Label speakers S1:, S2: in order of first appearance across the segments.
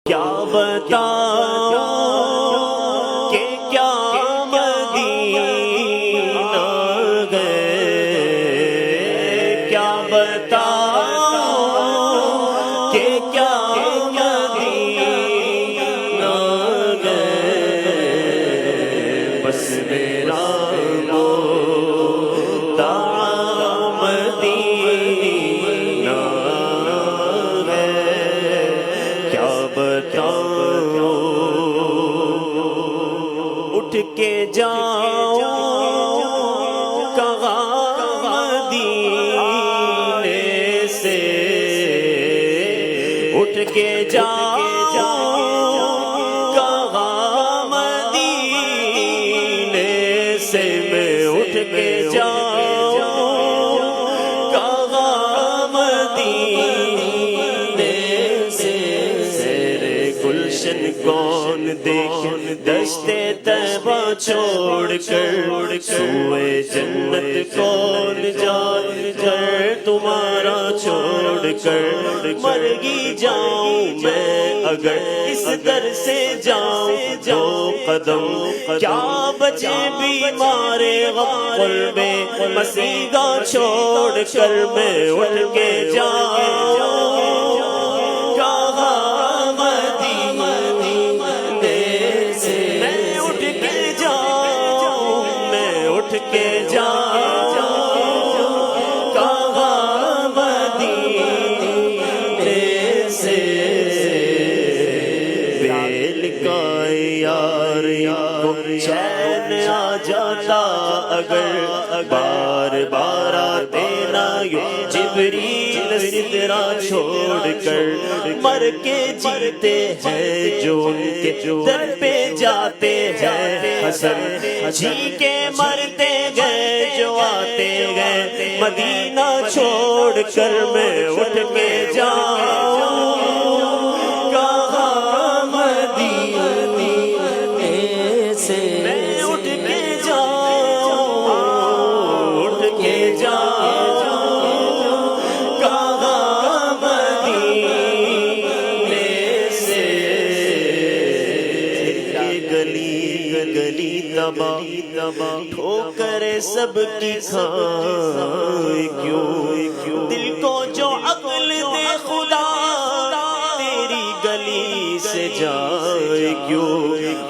S1: کیا بتاؤں کہ کیا مدینہ گئے، کیا بتاؤں کہ کیا مدینہ گئے، بس میرا اٹھ کے جاؤں کہاں مدینے سے، اٹھ کے جاؤں کہاں مدینے سے، میں اٹھ کے جاؤں کہاں مدینے سے، تیرے گلشن کون دیکھ دشتے طیبہ چھوڑ کر، سوئے جنت کون جان کر تمہارا چھوڑ کر، مر ہی جاؤں میں اگر اس در سے جاؤں دو قدم، کیا بچے بیمار غفل میں مسیحا چھوڑ کر، میں اٹھ کے جاؤں کے جاؤں کہاں مدینے سے، بیل کا یار چین آ جاتا اگر بار بار آتے نہ یوں جبریل سدرا چھوڑ کر، مر کے جیتے ہیں جو ان کے در پہ جاتے ہیں، حسن جی کے مرتے گئے جو آتے گئے، مدینہ چھوڑ کر میں اٹھ کے جاؤں کہاں مدینے سے، میں اٹھ کے جاؤں، اٹھ کے جاؤں کہاں مدینے سے، گلی گلی تباہ ٹھوکر سب کی کھائے کیوں، دل کو جو عقل دے خدا تیری گلی سے جائے کیوں،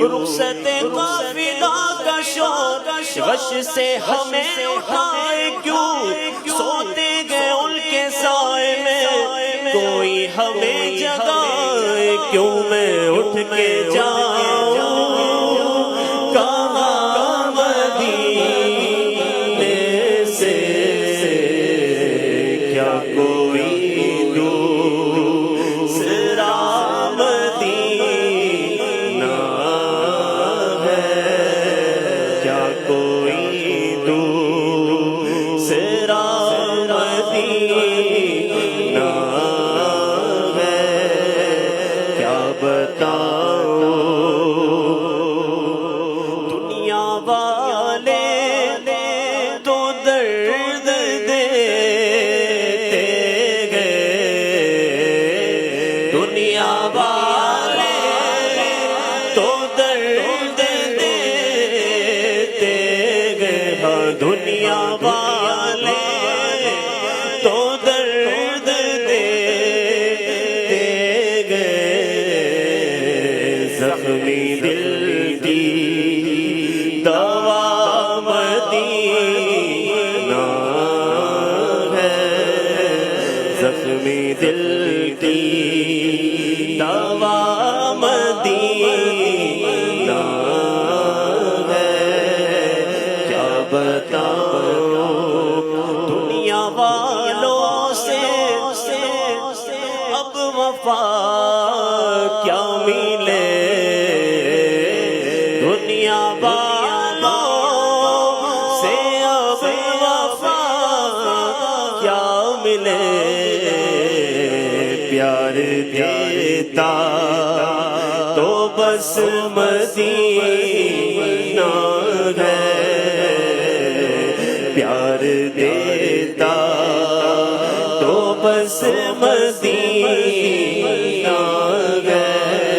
S1: رخصت قافلہ کا شور وش سے ہمیں اٹھائے کیوں، سوتے گئے ان کے سائے میں کوئی ہمیں جگائے کیوں، میں اٹھ کے جاؤں کہاں مدینے سے، کیا کوئی دوسرا مدینہ ہے، کیا کوئی دوسرا مدینہ ہے، کیا بتاؤں والے تو درد دیتے گئے، دنیا والے تو درد دیتے گئے، ہاں دنیا والے تو درد دیتے گئے، زخمی دل کی دوا مدینہ ہے، زخمی دل کی دوا مدینہ ہے، کیا بتاؤں دنیا والوں سے اب وفا کیا ملے، دنیا سے اب وفا کیا ملے، پیار دیتا تو بس مدینہ ہے، پیار دیتا تو بس مدینہ ہے،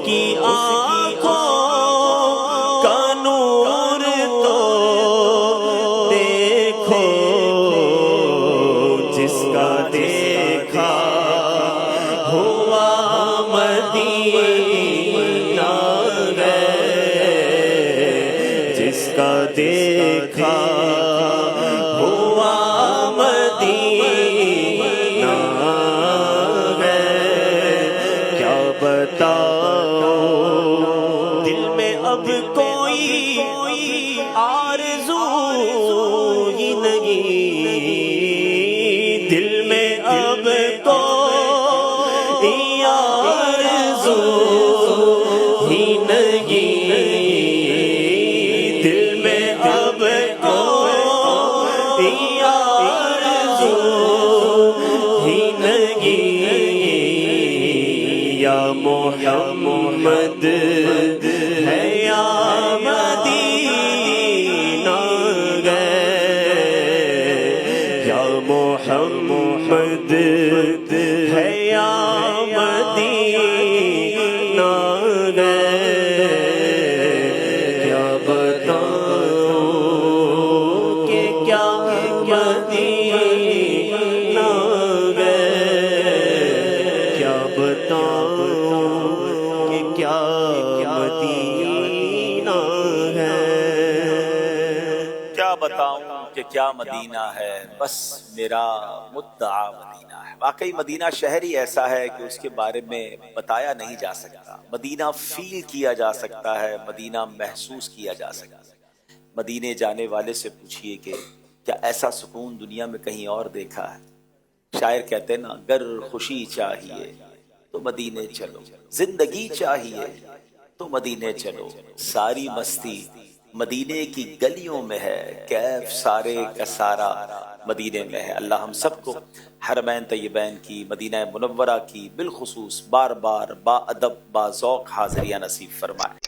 S1: کی آنکھوں کا نور تو دیکھو، جس کا دیکھا ہوا مدینہ گئے، جس کا دیکھا ہوا مدینہ گئے، کیا بتاؤ دل میں اب کوئی آرزو ہی نہیں، دل میں اب کوئی آرزو ہی نہیں، دل میں اب کوئی آرزو ہی نہیں، یا محمد ہے یا مدینہ گئے، یا محمد ہے یا مدینہ گئے، کیا بتاؤں کہ کیا مدینہ گئے، کیا بتاؤں کہ کیا مدینہ ہے،
S2: کیا بتاؤں کہ کیا مدینہ ہے، بس میرا مدعا مدینہ ہے۔ واقعی مدینہ شہر ہی ایسا ہے کہ اس کے بارے میں بتایا نہیں جا سکتا، مدینہ فیل کیا جا سکتا ہے، مدینہ محسوس کیا جا سکتا ہے۔ مدینے جانے والے سے پوچھئے کہ کیا ایسا سکون دنیا میں کہیں اور دیکھا ہے؟ شاعر کہتے ہیں نا، اگر خوشی چاہیے تو مدینے چلو، زندگی چاہیے تو مدینے چلو، ساری مستی مدینے کی گلیوں میں ہے، کیف سارے کا سارا مدینے میں ہے۔ اللہ ہم سب کو حرمین طیبین کی، مدینہ منورہ کی بالخصوص بار بار با ادب با ذوق حاضریاں نصیب فرمائے۔